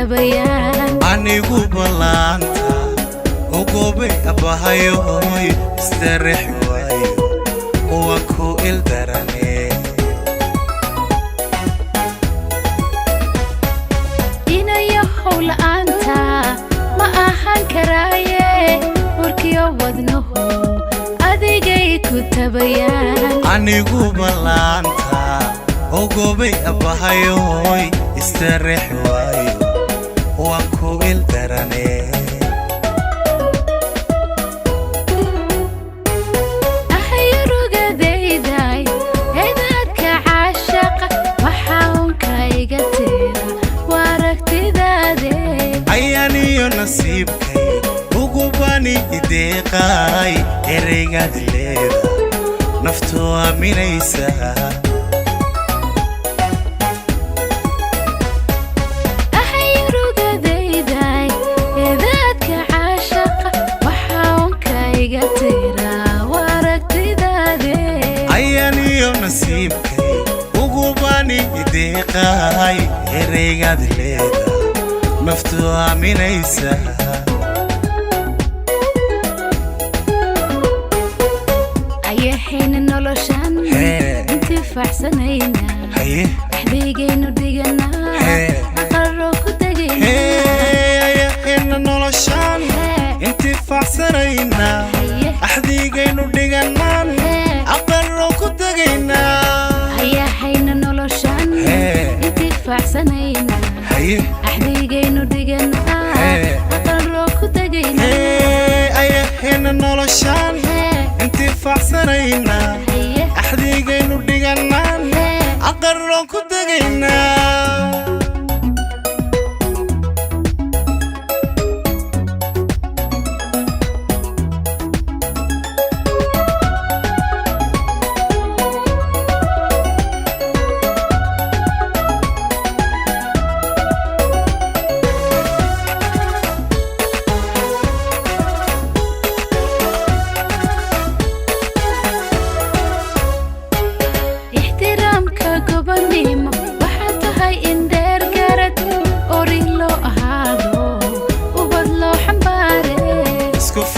كتبيان anigu balanta ogobe abahayo istarix waayo oo ku ildarane inayo hawl anta ma ahan karaaye warkiyo wadnahu adigay kutabayaan anigu balanta ogobe abahayo istarix waayo oo ku ildarane nasiibkay ugu bani ideeqay ereygaad leeda naftu aaminaysa ahayrugadayday eedaadka caashaqa waxaan kayga tiraa waragtidaade ayaniyo nasiibkay ugu bani ideeqay ereygaad leeda naftu aaminaysa ayaxayna noloshan intifaacsanayna axdigaynu dhiganaa aqaro ku tagayna ayaxayna noloshan intifaacsanayna axdigaynu dhiganaa aqaro ku tagayna ayaxayna noloshan intifaacsanayna أحديجينو ديجنا أقرّو كتجينا أيهنا نولشان انتفاع سنينا أحديجينو ديجنا أقرّو كتجينا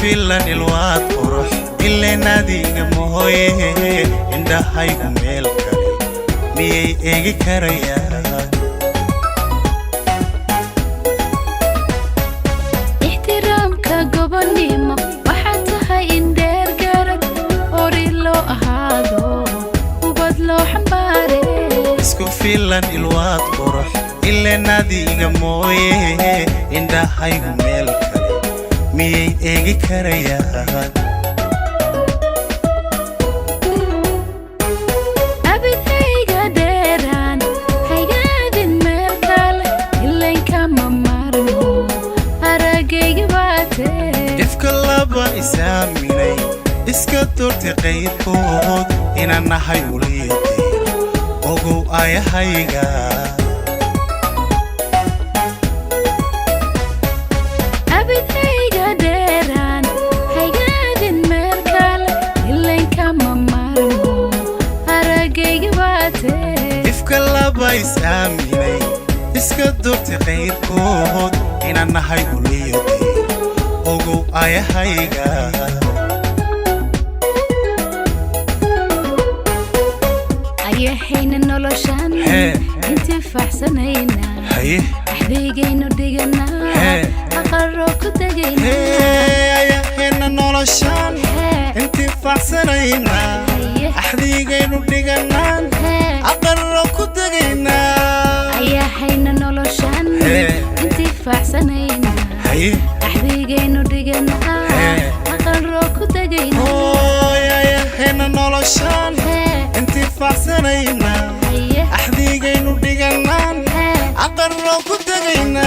filan ilwaad qurux ilaa naadiga mooyee indhahaygu meel kale miyay eegi karayaan ixtiraamka gobonimo waxaa tahay in dheer garad ori loo ahaado ubad loo xambaare isku filan ilwaad qurux ilaa naadiga mooyee indhahaygu meel kale miyay eegi karayaan abidayga dheeraan haygaadin meel kale ilaynka ma marno aragayga baatee ifka laba isaaminay iska doortay qaydkood inaan nahay uliyadeer ogow ayahayga isaaminay iska doortay qaydkood inaan nahay uliyadeer ogow ayahayga ayaxayna noloshan intifaacsanayna axdigaynu dhiganaa aqarro ku tagayna ayaxayna noloshan intifaacsanayna axdigaynu dhiganaa aqarro ku tagayna ayaxayna noloshan intifaacsanayna axdigaynu dhiganaa aqarro ku tagayna ayaxayna noloshan intifaacsanayna axdigaynu dhiganaa aqarro ku tagayna